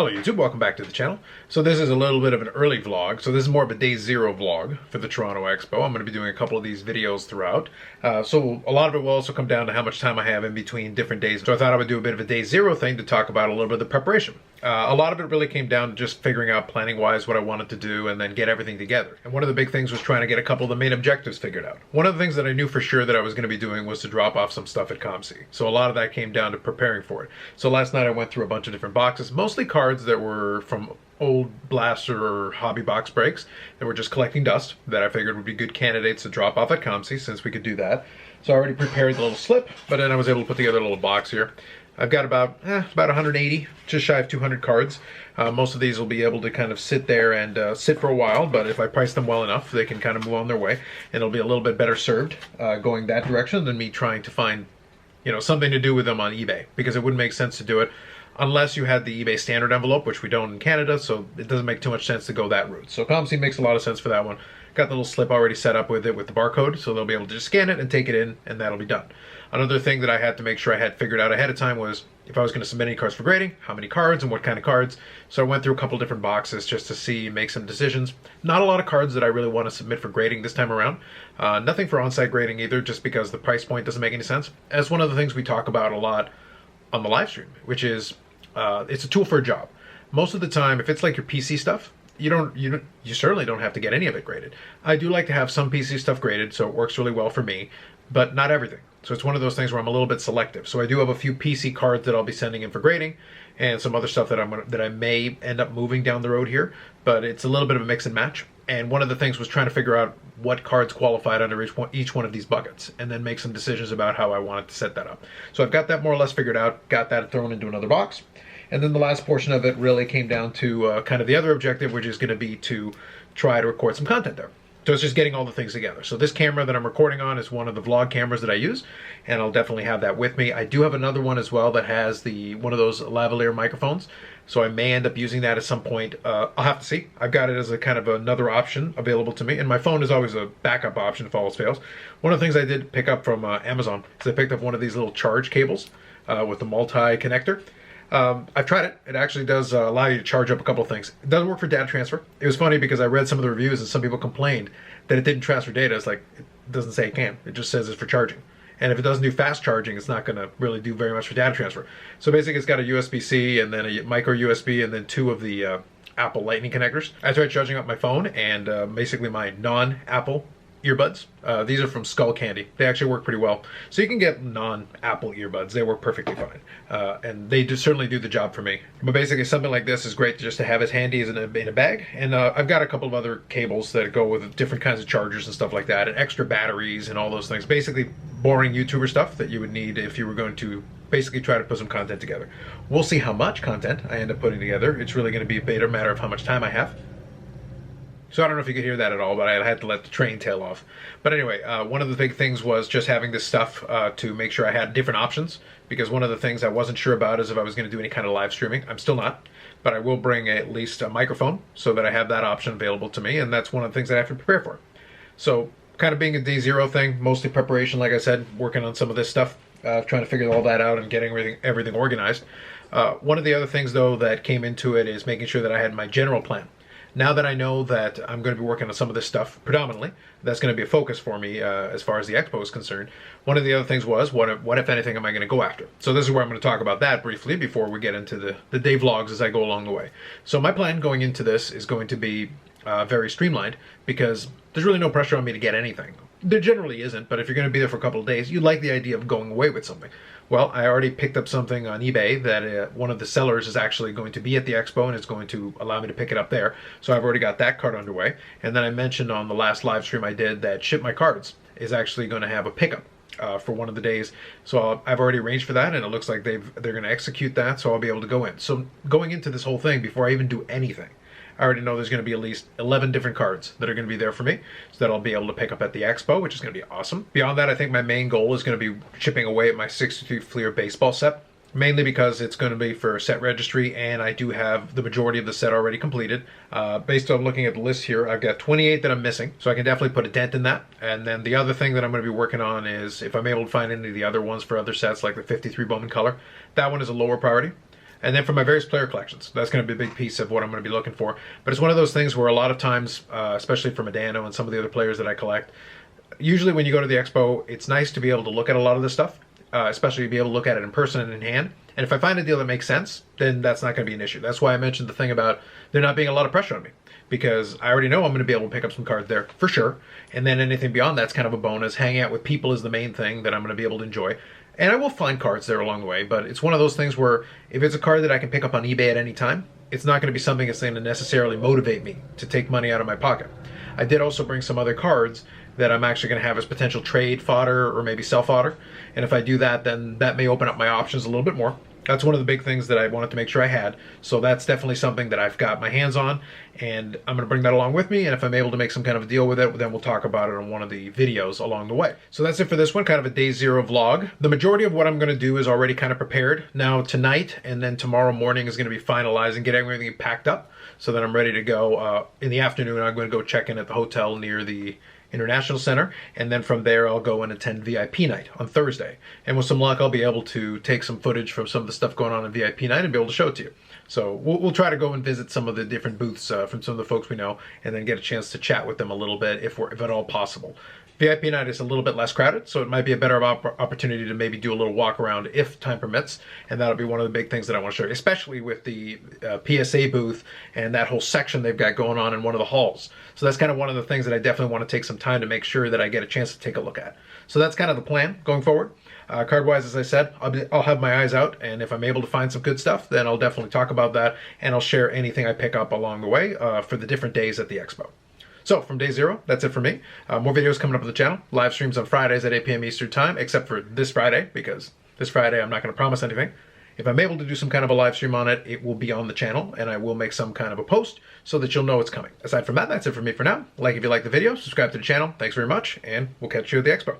Hello YouTube, welcome back to the channel. So this is a little bit of an early vlog. So this is more of a day zero vlog for the Toronto Expo. I'm going to be doing a couple of these videos throughout. So a lot of it will also come down to how much time I have in between different days. So I thought I would do a bit of a day zero thing to talk about a little bit of the preparation. A lot of it really came down to just figuring out planning wise what I wanted to do and then get everything together. And one of the big things was trying to get a couple of the main objectives figured out. One of the things that I knew for sure that I was going to be doing was to drop off some stuff at ComC. So a lot of that came down to preparing for it. So last night I went through a bunch of different boxes, mostly cards that were from old blaster or hobby box breaks that were just collecting dust that I figured would be good candidates to drop off at ComC since we could do that. So I already prepared the little slip, but then I was able to put together a little box here. I've got about 180, just shy of 200 cards. Most of these will be able to kind of sit there and sit for a while, but if I price them well enough, they can kind of move on their way, and it'll be a little bit better served going that direction than me trying to find, something to do with them on eBay, because it wouldn't make sense to do it unless you had the eBay standard envelope, which we don't in Canada, so it doesn't make too much sense to go that route. So ComC makes a lot of sense for that one. Got the little slip already set up with it with the barcode, so they'll be able to just scan it and take it in, and that'll be done. Another thing that I had to make sure I had figured out ahead of time was if I was going to submit any cards for grading, how many cards and what kind of cards. So I went through a couple different boxes just to see, make some decisions. Not a lot of cards that I really want to submit for grading this time around. Nothing for on-site grading either, just because the price point doesn't make any sense. As one of the things we talk about a lot on the live stream, which is it's a tool for a job. Most of the time, if it's like your PC stuff, you certainly don't have to get any of it graded. I do like to have some PC stuff graded, so it works really well for me, but not everything. So it's one of those things where I'm a little bit selective. So I do have a few PC cards that I'll be sending in for grading, and some other stuff that I may end up moving down the road here, but it's a little bit of a mix and match. And one of the things was trying to figure out what cards qualified under each one of these buckets, and then make some decisions about how I wanted to set that up. So I've got that more or less figured out, got that thrown into another box. And then the last portion of it really came down to kind of the other objective, which is going to be to try to record some content there. So it's just getting all the things together. So this camera that I'm recording on is one of the vlog cameras that I use, and I'll definitely have that with me. I do have another one as well that has one of those lavalier microphones, so I may end up using that at some point. I'll have to see. I've got it as a kind of another option available to me, and my phone is always a backup option if all else fails. One of the things I did pick up from Amazon is I picked up one of these little charge cables with the multi-connector. I've tried it. It actually does allow you to charge up a couple of things. It doesn't work for data transfer. It was funny because I read some of the reviews and some people complained that it didn't transfer data. It's like, it doesn't say it can. It just says it's for charging. And if it doesn't do fast charging, it's not going to really do very much for data transfer. So basically it's got a USB-C and then a micro USB and then two of the Apple Lightning connectors. I tried charging up my phone and basically my non-Apple earbuds. These are from Skull Candy. They actually work pretty well. So you can get non-Apple earbuds. They work perfectly fine. And they certainly do the job for me. But basically something like this is great just to have as handy as in a bag. And I've got a couple of other cables that go with different kinds of chargers and stuff like that, and extra batteries and all those things. Basically boring YouTuber stuff that you would need if you were going to basically try to put some content together. We'll see how much content I end up putting together. It's really going to be a matter of how much time I have. So I don't know if you could hear that at all, but I had to let the train tail off. But anyway, one of the big things was just having this stuff to make sure I had different options, because one of the things I wasn't sure about is if I was going to do any kind of live streaming. I'm still not, but I will bring at least a microphone so that I have that option available to me, and that's one of the things that I have to prepare for. So kind of being a day zero thing, mostly preparation, like I said, working on some of this stuff, trying to figure all that out and getting everything organized. One of the other things, though, that came into it is making sure that I had my general plan. Now that I know that I'm going to be working on some of this stuff predominantly, that's going to be a focus for me as far as the expo is concerned. One of the other things was, what if anything am I going to go after? So this is where I'm going to talk about that briefly before we get into the day vlogs as I go along the way. So my plan going into this is going to be very streamlined, because there's really no pressure on me to get anything. There generally isn't, but if you're going to be there for a couple of days, you like the idea of going away with something. Well, I already picked up something on eBay that one of the sellers is actually going to be at the expo and is going to allow me to pick it up there. So I've already got that card underway. And then I mentioned on the last live stream I did that Ship My Cards is actually going to have a pickup for one of the days. So I've already arranged for that, and it looks like they're going to execute that, so I'll be able to go in. So going into this whole thing, before I even do anything, I already know there's going to be at least 11 different cards that are going to be there for me, so that I'll be able to pick up at the expo, which is going to be awesome. Beyond that, I think my main goal is going to be chipping away at my 63 Fleer baseball set, mainly because it's going to be for set registry, and I do have the majority of the set already completed. Based on looking at the list here, I've got 28 that I'm missing, so I can definitely put a dent in that. And then the other thing that I'm going to be working on is if I'm able to find any of the other ones for other sets, like the 53 Bowman Color. That one is a lower priority. And then for my various player collections, that's going to be a big piece of what I'm going to be looking for. But it's one of those things where a lot of times, especially for Medano and some of the other players that I collect, usually when you go to the expo, it's nice to be able to look at a lot of this stuff, especially to be able to look at it in person and in hand. And if I find a deal that makes sense, then that's not going to be an issue. That's why I mentioned the thing about there not being a lot of pressure on me, because I already know I'm going to be able to pick up some cards there for sure. And then anything beyond that's kind of a bonus. Hanging out with people is the main thing that I'm going to be able to enjoy. And I will find cards there along the way, but it's one of those things where if it's a card that I can pick up on eBay at any time, it's not going to be something that's going to necessarily motivate me to take money out of my pocket. I did also bring some other cards that I'm actually going to have as potential trade fodder or maybe sell fodder. And if I do that, then that may open up my options a little bit more. That's one of the big things that I wanted to make sure I had. So that's definitely something that I've got my hands on, and I'm going to bring that along with me. And if I'm able to make some kind of a deal with it, then we'll talk about it on one of the videos along the way. So that's it for this one, kind of a day zero vlog. The majority of what I'm going to do is already kind of prepared. Now tonight and then tomorrow morning is going to be finalizing, getting everything packed up so that I'm ready to go. In the afternoon, I'm going to go check in at the hotel near the International Center, and then from there I'll go and attend VIP night on Thursday. And with some luck, I'll be able to take some footage from some of the stuff going on in VIP night and be able to show it to you. So we'll try to go and visit some of the different booths from some of the folks we know, and then get a chance to chat with them a little bit if at all possible. VIP night is a little bit less crowded, so it might be a better opportunity to maybe do a little walk around if time permits, and that'll be one of the big things that I want to show you, especially with the PSA booth and that whole section they've got going on in one of the halls. So that's kind of one of the things that I definitely want to take some time to make sure that I get a chance to take a look at. So that's kind of the plan going forward. Card-wise, as I said, I'll have my eyes out, and if I'm able to find some good stuff, then I'll definitely talk about that, and I'll share anything I pick up along the way for the different days at the expo. So from day zero, that's it for me. More videos coming up on the channel. Live streams on Fridays at 8 p.m. Eastern time, except for this Friday, because this Friday I'm not going to promise anything. If I'm able to do some kind of a live stream on it, it will be on the channel, and I will make some kind of a post so that you'll know it's coming. Aside from that, that's it for me for now. Like if you like the video, subscribe to the channel. Thanks very much, and we'll catch you at the expo.